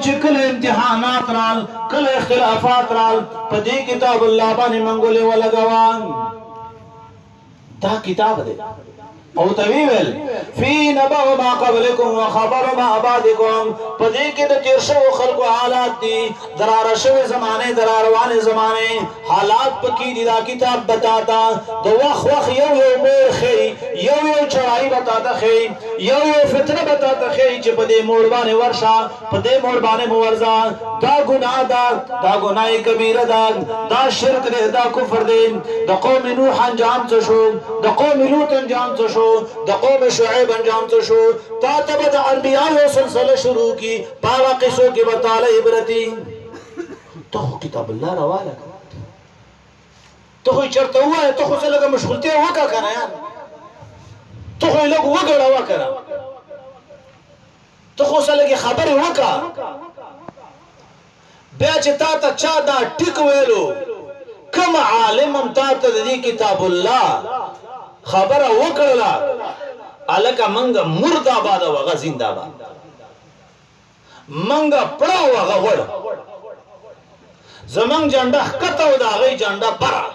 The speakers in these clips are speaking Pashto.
چې کله امتحانات رال کله اختلافات رال په دې کتاب الله باندې منګولې ولګوان دا کتاب دی او تویل فی نبأ ما قبلکم وخبر ما بعدکم پدې کې د تیر شو خلقو حالات دي درار شوی زمانه دراروان زمانه حالات پکې دي دا کتاب بتاتا د وخ یو مورخي یو چړای بتاتا خي یو فتنه بتاتا خي چې پدې موړ باندې ورشا پدې موړ باندې مورزا دا ګناه دا ګناه کبیره دا شرک دی دا کفر دی د قوم نوح انجام څه شو د قوم لوط انجام څه شو د قوم شعیب انجام څه شو تا تب د انبیاء سلسله شروع کی پاوا قصو کې بتاله عبرتي ته کتاب الله رواله ته چرته وای ته خو لږه مشغولتیا وکا کنه یار ته خو لږه وګړه وکړه ته خو لږه خبره وکا بیا چې تا ته چا دا ټیک ویلو کوم عالم هم تا ته د کتاب الله خبره وکړه الکه منګه مرداباد وغه زنده‌باد منګه پړه وغه وړ زمنګ جنډه کته و دا غي جنډه برا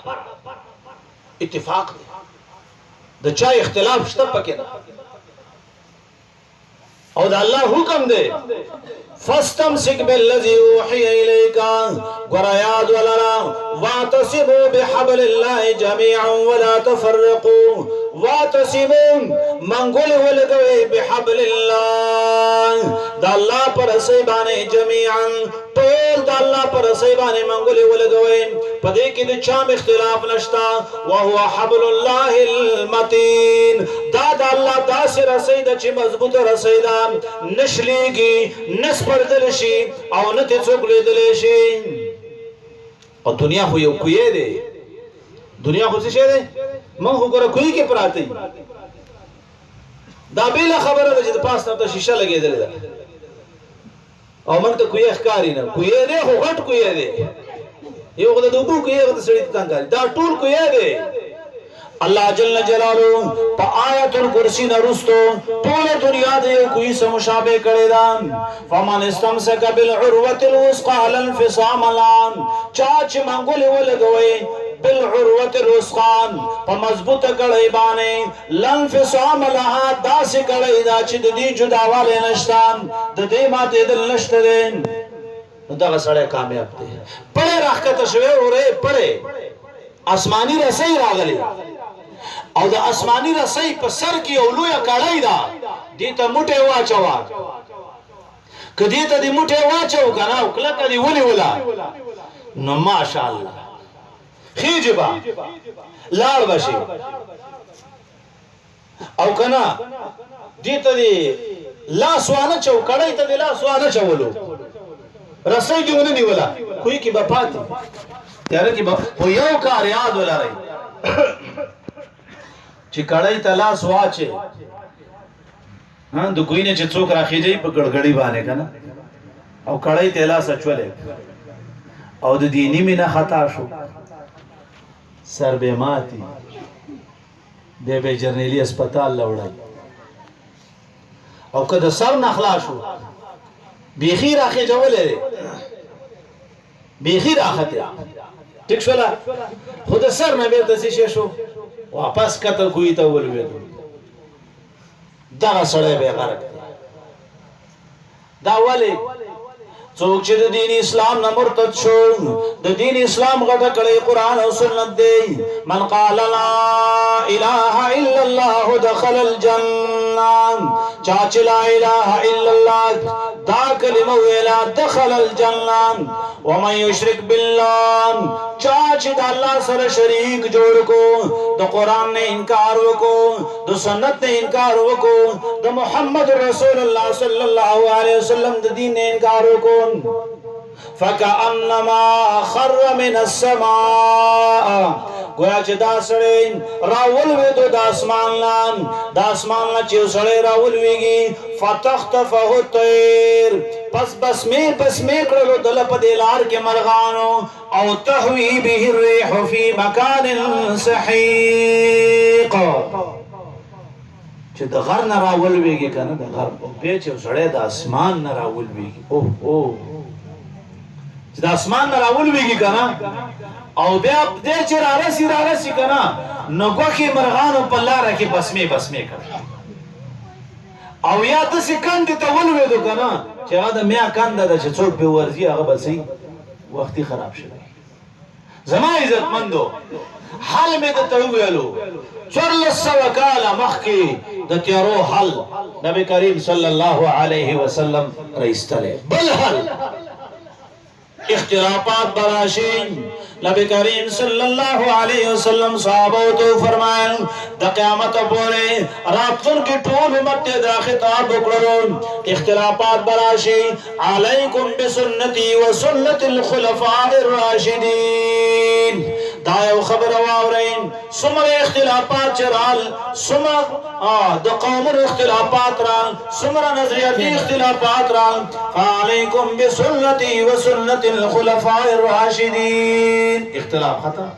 اتفاق دی د چا اختلاف شته پکې او دا الله حکم دی فاستمسك بالذي اوحي اليك غرياد ولرا واعتصموا بحبل الله جميعا ولا تفرقوا واعتصموا منقول ولغوي بحبل الله دا الله پر سيبانه جميعا طول دا الله پر سيبانه منقول ولغوي پدې کې د چا اختلاف نشتا وهو حبل الله المتين دا الله داسې رسید چې مضبوط رسید نشليږي نسپردل شي او نه ته څوک لیدل شي او دنیا خو یو کوی دی دنیا خو څه شي دی مونږ خو ګره کوی کې پراته دا بیل خبره ده چې پاس ته شیشه لګېدل ده او موږ ته کوی ښکاری نه کوی دی خو غټ کوی دی یو غو د دوبو کوی غو د سړی تنګاری دا ټول کوی دی الله جل جلاله په آیت الکرسی نرستو ټول دنیا دې کوئی سم مشابه کړي دا فمن استمسك بالعروه الوثقى لانفصام لان چا چې منګولې ولګوي بالعروه الوثقى په مضبوطه کړي باندې لانفصام لها داسې کړي دا چې د دې جداواله نشتان د دې ماته دل نشته دین دا سره کامیاب دي پړې راخته شوی اوره پړې آسمانی رسۍ راغلي او د آسمانی رسۍ په سر کې اولویا کړای دا دې ته موټه واچوا کدی ته دې موټه واچو کنه او کله کدی ولي ولا نو ماشاءالله خيجبا لاړ بشي او کنه دې ته دې لاس وانه چو کړای ته دې لاس وانه چولو رسۍ کې ونه نیولا کوئی کې بپات تیار کې په یو کار یاد ولرئ چې کړای تلاس واچي ها د کوی نه چې څوک راخېږي په ګړګړی باندې کنه او کړای تلاس اچولې او د دیني مینه خطا شو سر به ماتي به جرنیلی هسپتال لوړل او کله سر نخلا شو بیخی راخې جوړلې بیخی راخته ټیک شولا خود سر نه بیرته شي شو واپس کته کوی ته ولوي دا سره به غرق دا ولی څوک چې د دین اسلام نه مرتد شو د دین اسلام غږ کړي قران او سنت دی من قال لا اله الا الله دخل الجنه چا چې لا اله الا الله دا کلمه ویلا دخل الجنه ومن يشرك بالله چا چې د الله سره شریک جوړ کو د قران نه انکار وکړو د سنت نه انکار وکړو د محمد رسول الله صلی الله علیه وسلم د دین نه انکار وکړو فكأنما خر من السماء گویا چې دا سړی راول وې د اسمان چې سړی راول ویږي فتختفه الطير پس بس می کړلو دل په دلار کې مرغانو او تهوي به الريح في مكان سحيق چې د غر نه راولويږي کنه د غر په چې سړی د اسمان نه راولويږي او چې د اسمان نه راولويږي کنه او بیا دې چې رارسي کنه نو ګوخي مرغانو په لار کې بسمه کوي او یا د سکند ته ولويدو کنه چې هغه د میا کنده د چې څوک به ورزي هغه بسې وختي خراب شي زما عزت مندو حل مې د ته ویلو 1400 کاله مخکې د تیارو حل نبی کریم صلی الله علیه وسلم رئیستله بل حل اختلافات براشین نبی کریم صلی اللہ علیہ وسلم صحابہ تو فرمائیں دا قیامت پورے راتن کی ٹول امت دا خطاب اکڑون اختلافات براشین علیکم بسنتی و سنت الخلفاء الراشدین دایو خبر واورین سمر اختلافات چرال سمر دا قوم اختلافات رال سمر نظریتی اختلافات رال فعلیکم بسنتی و سنت الخلفاء الراشدین اختلاف ختم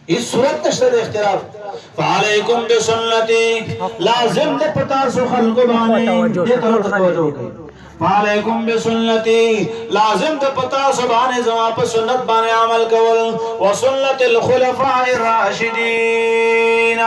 اس صورت نشتر اختلاف فعلیکم بسنتی لازم دے پتا سو خلق بانی یہ طرف توجہ کی فعلیکم بسنتی لازم دے پتا سو بانے زمان پر سنت بانے عمل کول و سنت الخلفاء الراشدین